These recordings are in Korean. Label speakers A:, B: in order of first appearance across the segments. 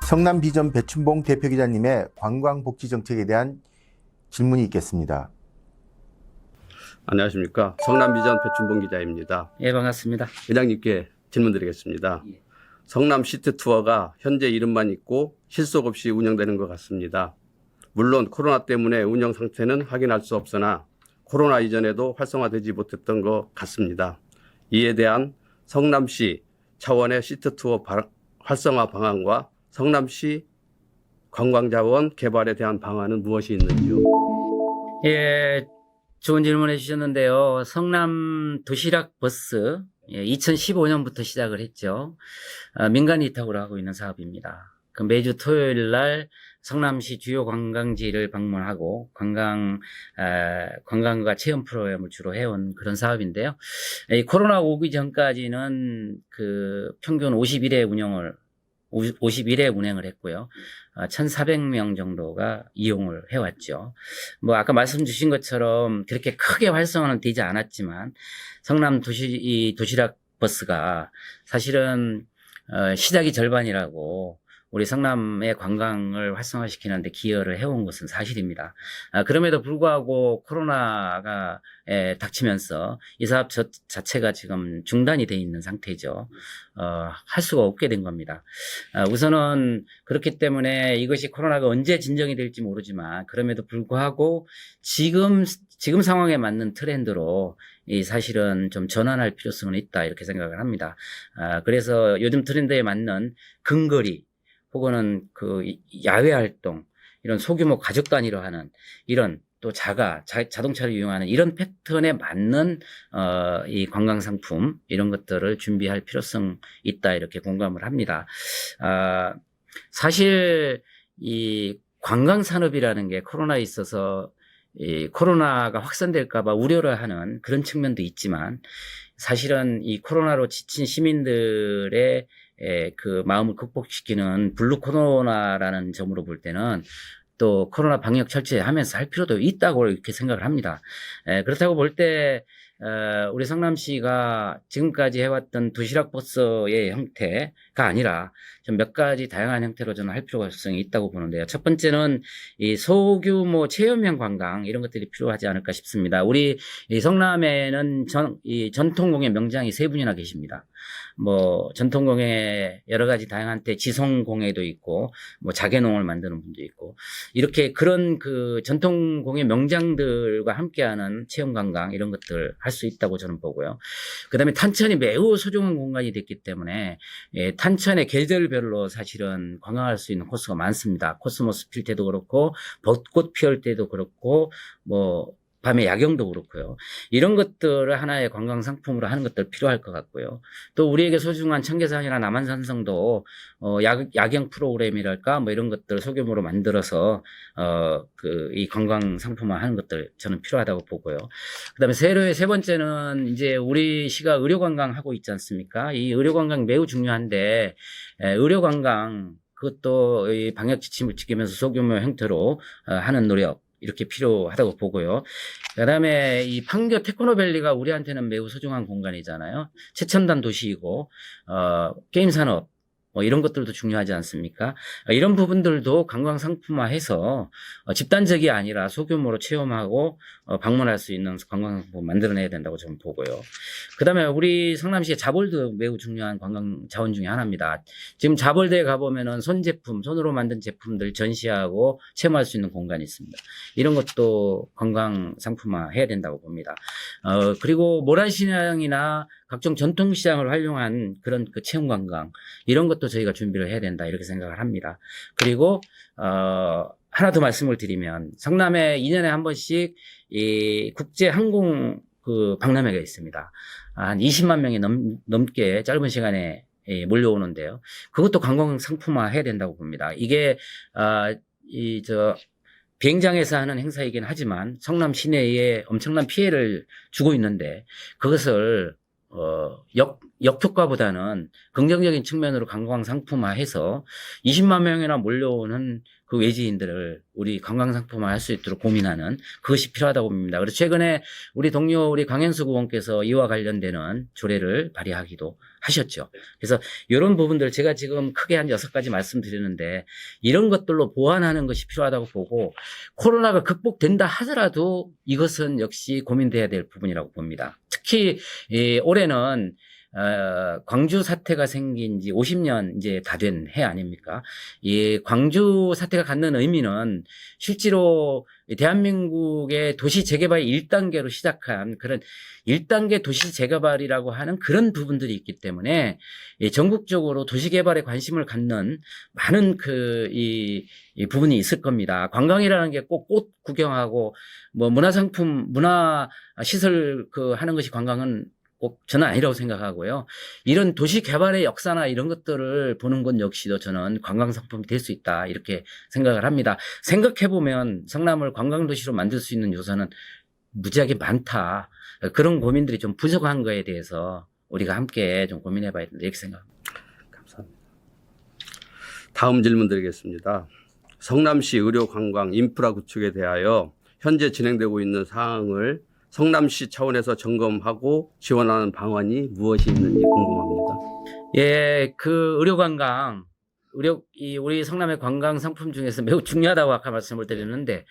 A: 성남비전 배춘봉 대표기자님의 관광복지정책에 대한 질문이 있겠습니다.
B: 안녕하십니까. 성남비전 배춘봉 기자입니다.
C: 예, 반갑습니다.
B: 회장님께 질문 드리겠습니다.
C: 예.
B: 성남 시트투어가 현재 이름만 있고 실속 없이 운영되는 것 같습니다. 물론 코로나 때문에 운영 상태는 확인할 수 없으나 코로나 이전에도 활성화되지 못했던 것 같습니다. 이에 대한 성남시 차원의 시트투어 활성화 방안과 성남시 관광자원 개발에 대한 방안은 무엇이 있는지요?
C: 예, 좋은 질문 해주셨는데요. 성남 도시락 버스 2015년부터 시작을 했죠. 민간 위탁으로 하고 있는 사업입니다. 그 매주 토요일 날 성남시 주요 관광지를 방문하고 관광과 체험 프로그램을 주로 해온 그런 사업인데요. 이 코로나 오기 전까지는 그 평균 51회 운행을 했고요. 1,400명 정도가 이용을 해왔죠. 뭐 아까 말씀 주신 것처럼 그렇게 크게 활성화는 되지 않았지만 성남 도시락 버스가 사실은 시작이 절반이라고 우리 성남의 관광을 활성화시키는 데 기여를 해온 것은 사실입니다. 그럼에도 불구하고 코로나가 닥치면서 이 사업 자체가 지금 중단이 돼 있는 상태죠. 할 수가 없게 된 겁니다. 우선은 그렇기 때문에 이것이 코로나가 언제 진정이 될지 모르지만 그럼에도 불구하고 지금 상황에 맞는 트렌드로 이 사실은 좀 전환할 필요성은 있다 이렇게 생각을 합니다. 그래서 요즘 트렌드에 맞는 근거리 혹은 그 야외 활동, 이런 소규모 가족 단위로 하는 이런 또 자동차를 이용하는 이런 패턴에 맞는 이 관광 상품 이런 것들을 준비할 필요성 있다 이렇게 공감을 합니다. 사실 이 관광 산업이라는 게 코로나에 있어서 이 코로나가 확산될까 봐 우려를 하는 그런 측면도 있지만 사실은 이 코로나로 지친 시민들의 그 마음을 극복시키는 블루 코로나라는 점으로 볼 때는 또 코로나 방역 철저하면서 할 필요도 있다고 이렇게 생각을 합니다. 그렇다고 볼 때 우리 성남시가 지금까지 해왔던 도시락 버스의 형태가 아니라 좀 몇 가지 다양한 형태로 저는 할 필요성이 있다고 보는데요. 첫 번째는 이 소규모 체험형 관광 이런 것들이 필요하지 않을까 싶습니다. 우리 이 성남에는 이 전통공예 명장이 3분이나 계십니다. 뭐 전통공예 여러 가지 다양한 때 지성공예도 있고 뭐 자개농을 만드는 분도 있고 이렇게 그런 그 전통공예 명장들과 함께하는 체험관광 이런 것들 할 수 있다고 저는 보고요. 그다음에 탄천이 매우 소중한 공간이 됐기 때문에 탄천의 계절별로 사실은 관광할 수 있는 코스가 많습니다. 코스모스 필 때도 그렇고 벚꽃 피울 때도 그렇고 뭐 밤에 야경도 그렇고요. 이런 것들을 하나의 관광 상품으로 하는 것들 필요할 것 같고요. 또 우리에게 소중한 청계산이나 남한산성도 야경 프로그램이랄까 뭐 이런 것들 소규모로 만들어서 이 관광 상품화 하는 것들 저는 필요하다고 보고요. 그다음에 세 번째는 이제 우리 시가 의료 관광 하고 있지 않습니까? 이 의료 관광 매우 중요한데 의료 관광 그것도 이 방역 지침을 지키면서 소규모 형태로 하는 노력 이렇게 필요하다고 보고요. 그다음에 이 판교 테크노밸리가 우리한테는 매우 소중한 공간이잖아요. 최첨단 도시이고 게임 산업 뭐 이런 것들도 중요하지 않습니까? 이런 부분들도 관광 상품화해서 집단적이 아니라 소규모로 체험하고 방문할 수 있는 관광 상품 만들어내야 된다고 저는 보고요. 그다음에 우리 성남시의 자볼도 매우 중요한 관광 자원 중에 하나입니다. 지금 자볼대에 가보면은 손으로 만든 제품들 전시하고 체험할 수 있는 공간이 있습니다. 이런 것도 관광 상품화 해야 된다고 봅니다. 그리고 모란시장이나 각종 전통시장을 활용한 그런 그 체험관광 이런 것도 저희가 준비를 해야 된다 이렇게 생각을 합니다. 그리고 하나 더 말씀을 드리면 성남에 2년에 한 번씩 이 국제 항공 그 박람회가 있습니다. 한 20만 명이 넘게 짧은 시간에 몰려오는데요. 그것도 관광 상품화 해야 된다고 봅니다. 이게 비행장에서 하는 행사이긴 하지만 성남 시내에 엄청난 피해를 주고 있는데 그것을 역효과보다는 긍정적인 측면으로 관광 상품화해서 20만 명이나 몰려오는 그 외지인들을 우리 관광상품화할 수 있도록 고민하는 그것이 필요하다고 봅니다. 그래서 최근에 우리 동료 우리 강현수 의원께서 이와 관련되는 조례를 발의하기도 하셨죠. 그래서 이런 부분들 제가 지금 크게 한 6가지 말씀드리는데 이런 것들로 보완하는 것이 필요하다고 보고 코로나가 극복된다 하더라도 이것은 역시 고민돼야 될 부분이라고 봅니다. 특히 올해는 광주 사태가 생긴 지 50년 이제 다 된 해 아닙니까? 이 광주 사태가 갖는 의미는 실제로 대한민국의 도시 재개발 1단계로 시작한 그런 1단계 도시 재개발이라고 하는 그런 부분들이 있기 때문에 전국적으로 도시 개발에 관심을 갖는 많은 이 부분이 있을 겁니다. 관광이라는 게 꼭 꽃 구경하고 뭐 문화상품, 문화시설 하는 것이 관광은 꼭 저는 아니라고 생각하고요. 이런 도시 개발의 역사나 이런 것들을 보는 것 역시도 저는 관광상품이 될 수 있다 이렇게 생각을 합니다. 생각해보면 성남을 관광도시로 만들 수 있는 요소는 무지하게 많다. 그런 고민들이 좀 부족한 거에 대해서 우리가 함께 좀 고민해봐야 된다 이렇게 생각합니다.
B: 감사합니다. 다음 질문 드리겠습니다. 성남시 의료관광 인프라 구축에 대하여 현재 진행되고 있는 사항을 성남시 차원에서 점검하고 지원하는 방안이 무엇이 있는지 궁금합니다.
C: 예, 의료관광, 우리 성남의 관광 상품 중에서 매우 중요하다고 아까 말씀을 드렸는데,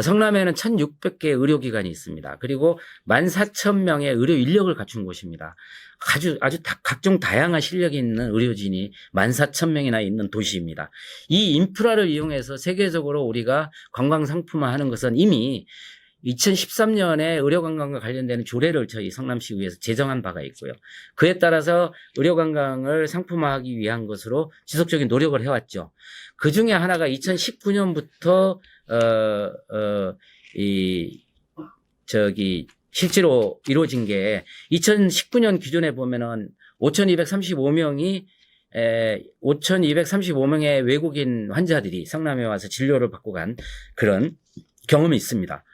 C: 성남에는 1,600개 의료기관이 있습니다. 그리고 14,000명의 의료 인력을 갖춘 곳입니다. 아주 각종 다양한 실력이 있는 의료진이 14,000명이나 있는 도시입니다. 이 인프라를 이용해서 세계적으로 우리가 관광 상품화하는 것은 이미 2013년에 의료관광과 관련되는 조례를 저희 성남시의회에서 제정한 바가 있고요. 그에 따라서 의료관광을 상품화하기 위한 것으로 지속적인 노력을 해왔죠. 그 중에 하나가 2019년부터 실제로 이루어진 게 2019년 기준에 보면은 5,235명의 외국인 환자들이 성남에 와서 진료를 받고 간 그런 경험이 있습니다.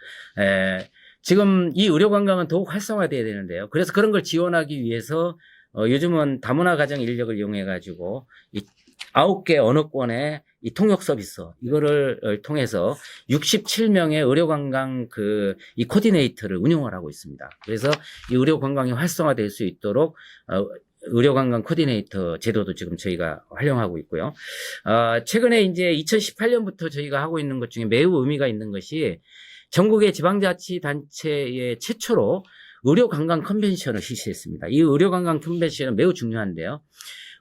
C: 지금 이 의료관광은 더욱 활성화돼야 되는데요. 그래서 그런 걸 지원하기 위해서 요즘은 다문화 가정 인력을 이용해가지고 이 9개 언어권의 이 통역 서비스 이거를 통해서 67명의 의료관광 이 코디네이터를 운영을 하고 있습니다. 그래서 이 의료관광이 활성화될 수 있도록 의료관광 코디네이터 제도도 지금 저희가 활용하고 있고요. 최근에 이제 2018년부터 저희가 하고 있는 것 중에 매우 의미가 있는 것이 전국의 지방자치단체의 최초로 의료관광 컨벤션을 실시했습니다. 이 의료관광 컨벤션은 매우 중요한데요.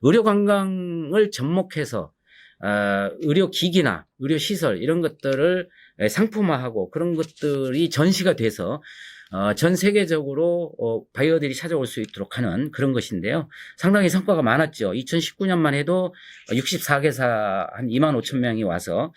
C: 의료관광을 접목해서 의료기기나 의료시설 이런 것들을 상품화하고 그런 것들이 전시가 돼서 전 세계적으로 바이어들이 찾아올 수 있도록 하는 그런 것인데요. 상당히 성과가 많았죠. 2019년만 해도 64개사 한 25,000명이 와서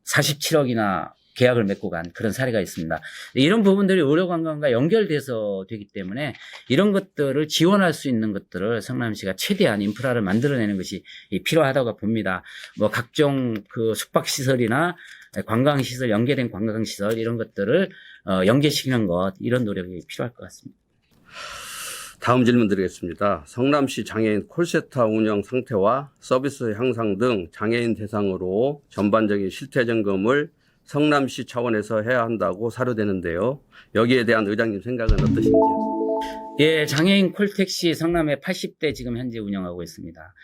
C: 47억이나 계약을 맺고 간 그런 사례가 있습니다. 이런 부분들이 의료관광과 연결돼서 되기 때문에 이런 것들을 지원할 수 있는 것들을 성남시가 최대한 인프라를 만들어내는 것이 필요하다고 봅니다. 뭐 각종 숙박시설이나 관광시설, 연계된 관광시설 이런 것들을 연계시키는 것 이런 노력이 필요할 것 같습니다.
B: 다음 질문 드리겠습니다. 성남시 장애인 콜센터 운영 상태와 서비스 향상 등 장애인 대상으로 전반적인 실태 점검을 성남시 차원에서 해야 한다고 사료되는데요. 여기에 대한 의장님 생각은 어떠신지요?
C: 예, 장애인 콜택시 성남에 80대 지금 현재 운영하고 있습니다.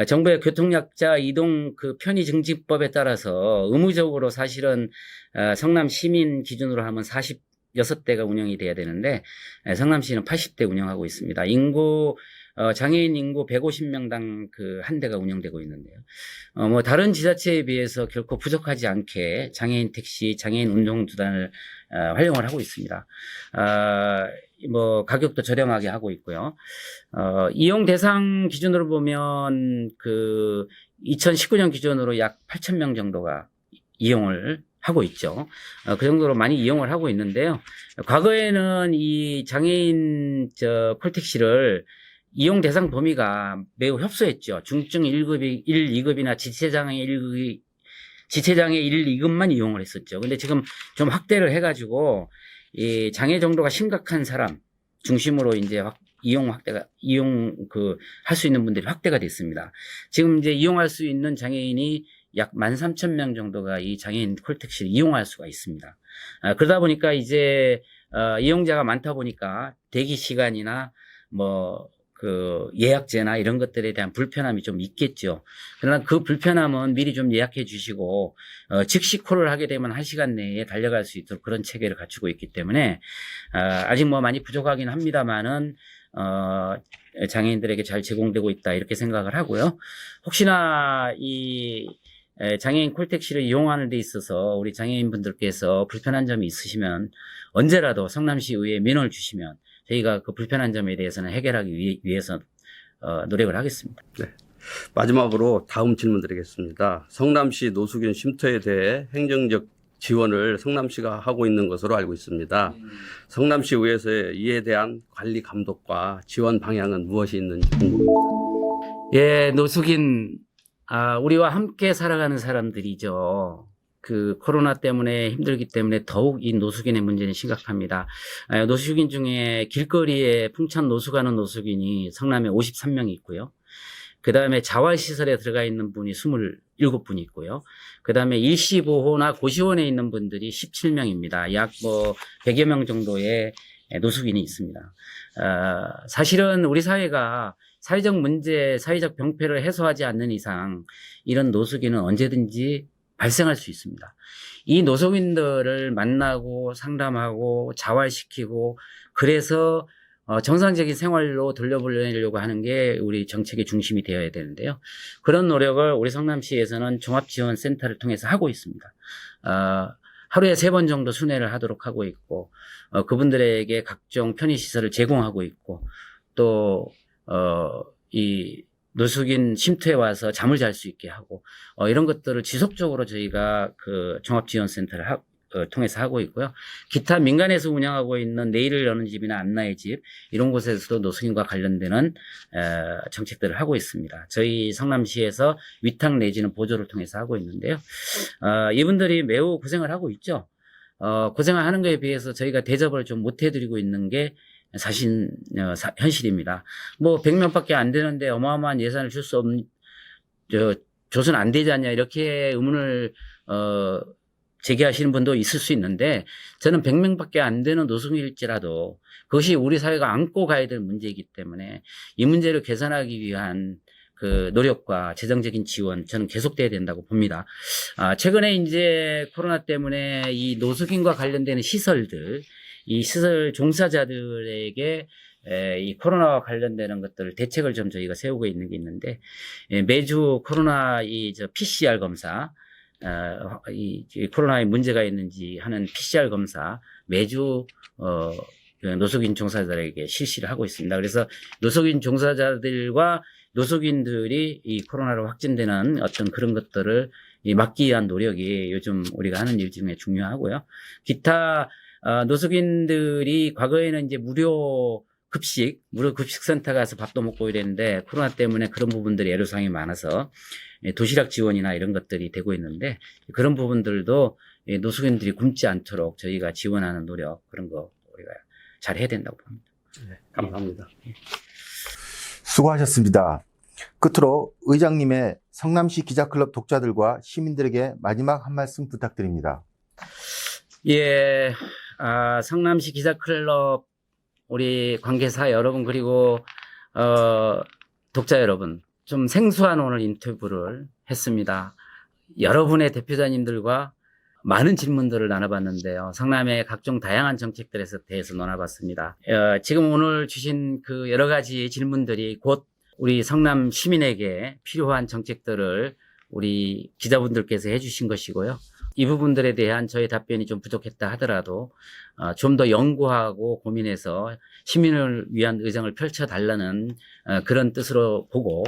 C: 정부의 교통약자 이동 편의 증진법에 따라서 의무적으로 사실은 성남 시민 기준으로 하면 46대가 운영이 돼야 되는데 성남시는 80대 운영하고 있습니다. 장애인 인구 150명당 한 대가 운영되고 있는데요. 뭐 다른 지자체에 비해서 결코 부족하지 않게 장애인 택시, 장애인 운송수단을 활용을 하고 있습니다. 뭐 가격도 저렴하게 하고 있고요. 이용 대상 기준으로 보면 2019년 기준으로 약 8,000명 정도가 이용을 하고 있죠. 그 정도로 많이 이용을 하고 있는데요. 과거에는 이 장애인 콜택시를 이용 대상 범위가 매우 협소했죠. 중증 1급이 1, 2급이나 지체장애 1, 2급만 이용을 했었죠. 근데 지금 좀 확대를 해가지고 이 장애 정도가 심각한 사람 중심으로 이제 할 수 있는 분들이 확대가 됐습니다. 지금 이제 이용할 수 있는 장애인이 약 13,000명 정도가 이 장애인 콜택시를 이용할 수가 있습니다. 그러다 보니까 이제 이용자가 많다 보니까 대기 시간이나 그 예약제나 이런 것들에 대한 불편함이 좀 있겠죠. 그러나 그 불편함은 미리 좀 예약해 주시고 즉시 콜을 하게 되면 1시간 내에 달려갈 수 있도록 그런 체계를 갖추고 있기 때문에 아직 많이 부족하긴 합니다만은 장애인들에게 잘 제공되고 있다 이렇게 생각을 하고요. 혹시나 이 장애인 콜택시를 이용하는 데 있어서 우리 장애인분들께서 불편한 점이 있으시면 언제라도 성남시 의회에 민원을 주시면 저희가 그 불편한 점에 대해서는 해결하기 위해서 노력을 하겠습니다.
B: 네. 마지막으로 다음 질문 드리겠습니다. 성남시 노숙인 쉼터에 대해 행정적 지원을 성남시가 하고 있는 것으로 알고 있습니다. 성남시 의회에서의 이에 대한 관리 감독과 지원 방향은 무엇이 있는지 궁금합니다.
C: 예, 노숙인, 우리와 함께 살아가는 사람들이죠. 그 코로나 때문에 힘들기 때문에 더욱 이 노숙인의 문제는 심각합니다. 노숙인 중에 길거리에 풍찬 노숙하는 노숙인이 성남에 53명이 있고요. 그 다음에 자활시설에 들어가 있는 분이 27분이 있고요. 그 다음에 일시보호나 고시원에 있는 분들이 17명입니다. 약 100여 명 정도의 노숙인이 있습니다. 사실은 우리 사회가 사회적 문제, 사회적 병폐를 해소하지 않는 이상 이런 노숙인은 언제든지 발생할 수 있습니다. 이 노숙인들을 만나고 상담하고 자활시키고 그래서 정상적인 생활로 돌려보내려고 하는 게 우리 정책의 중심이 되어야 되는데요. 그런 노력을 우리 성남시에서는 종합지원센터를 통해서 하고 있습니다. 하루에 3번 정도 순회를 하도록 하고 있고 그분들에게 각종 편의시설을 제공하고 있고 또 이 노숙인 쉼터에 와서 잠을 잘 수 있게 하고 이런 것들을 지속적으로 저희가 그 종합지원센터를 통해서 하고 있고요. 기타 민간에서 운영하고 있는 내일을 여는 집이나 안나의 집 이런 곳에서도 노숙인과 관련되는 정책들을 하고 있습니다. 저희 성남시에서 위탁 내지는 보조를 통해서 하고 있는데요. 이분들이 매우 고생을 하고 있죠. 고생을 하는 것에 비해서 저희가 대접을 좀 못 해드리고 있는 게 사실 현실입니다. 100명밖에 안 되는데 어마어마한 예산을 줄 수 없는 줘서는 안 되지 않냐 이렇게 의문을 제기하시는 분도 있을 수 있는데 저는 100명밖에 안 되는 노숙인일지라도 그것이 우리 사회가 안고 가야 될 문제이기 때문에 이 문제를 개선하기 위한 그 노력과 재정적인 지원 저는 계속돼야 된다고 봅니다. 최근에 이제 코로나 때문에 이 노숙인과 관련되는 시설들 이 시설 종사자들에게 이 코로나와 관련되는 것들을 대책을 좀 저희가 세우고 있는 게 있는데 매주 코로나 PCR 검사 이 코로나에 문제가 있는지 하는 PCR 검사 매주 노숙인 종사자들에게 실시를 하고 있습니다. 그래서 노숙인 종사자들과 노숙인들이 이 코로나로 확진되는 어떤 그런 것들을 막기 위한 노력이 요즘 우리가 하는 일 중에 중요하고요. 기타 노숙인들이 과거에는 이제 무료 급식센터 가서 밥도 먹고 이랬는데 코로나 때문에 그런 부분들이 애로사항이 많아서 도시락 지원이나 이런 것들이 되고 있는데 그런 부분들도 노숙인들이 굶지 않도록 저희가 지원하는 노력 그런 거 우리가 잘 해야 된다고 봅니다.
B: 네, 감사합니다.
A: 수고하셨습니다. 끝으로 의장님의 성남시 기자클럽 독자들과 시민들에게 마지막 한 말씀 부탁드립니다.
C: 예, 성남시 기자클럽 우리 관계사 여러분 그리고 독자 여러분 좀 생소한 오늘 인터뷰를 했습니다. 여러분의 대표자님들과 많은 질문들을 나눠봤는데요. 성남의 각종 다양한 정책들에 대해서 나눠봤습니다. 지금 오늘 주신 그 여러 가지 질문들이 곧 우리 성남 시민에게 필요한 정책들을 우리 기자분들께서 해주신 것이고요. 이 부분들에 대한 저의 답변이 좀 부족했다 하더라도 좀 더 연구하고 고민해서 시민을 위한 의정을 펼쳐달라는 그런 뜻으로 보고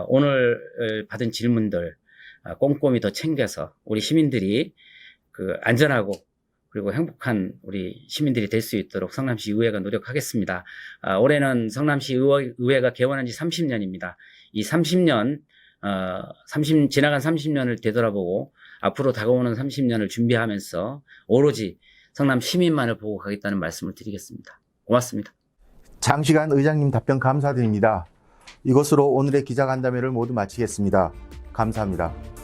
C: 오늘 받은 질문들 꼼꼼히 더 챙겨서 우리 시민들이 그 안전하고 그리고 행복한 우리 시민들이 될 수 있도록 성남시 의회가 노력하겠습니다. 올해는 성남시 의회가 개원한 지 30년입니다. 이 30년, 지나간 30년을 되돌아보고 앞으로 다가오는 30년을 준비하면서 오로지 성남 시민만을 보고 가겠다는 말씀을 드리겠습니다. 고맙습니다.
A: 장시간 의장님 답변 감사드립니다. 이것으로 오늘의 기자간담회를 모두 마치겠습니다. 감사합니다.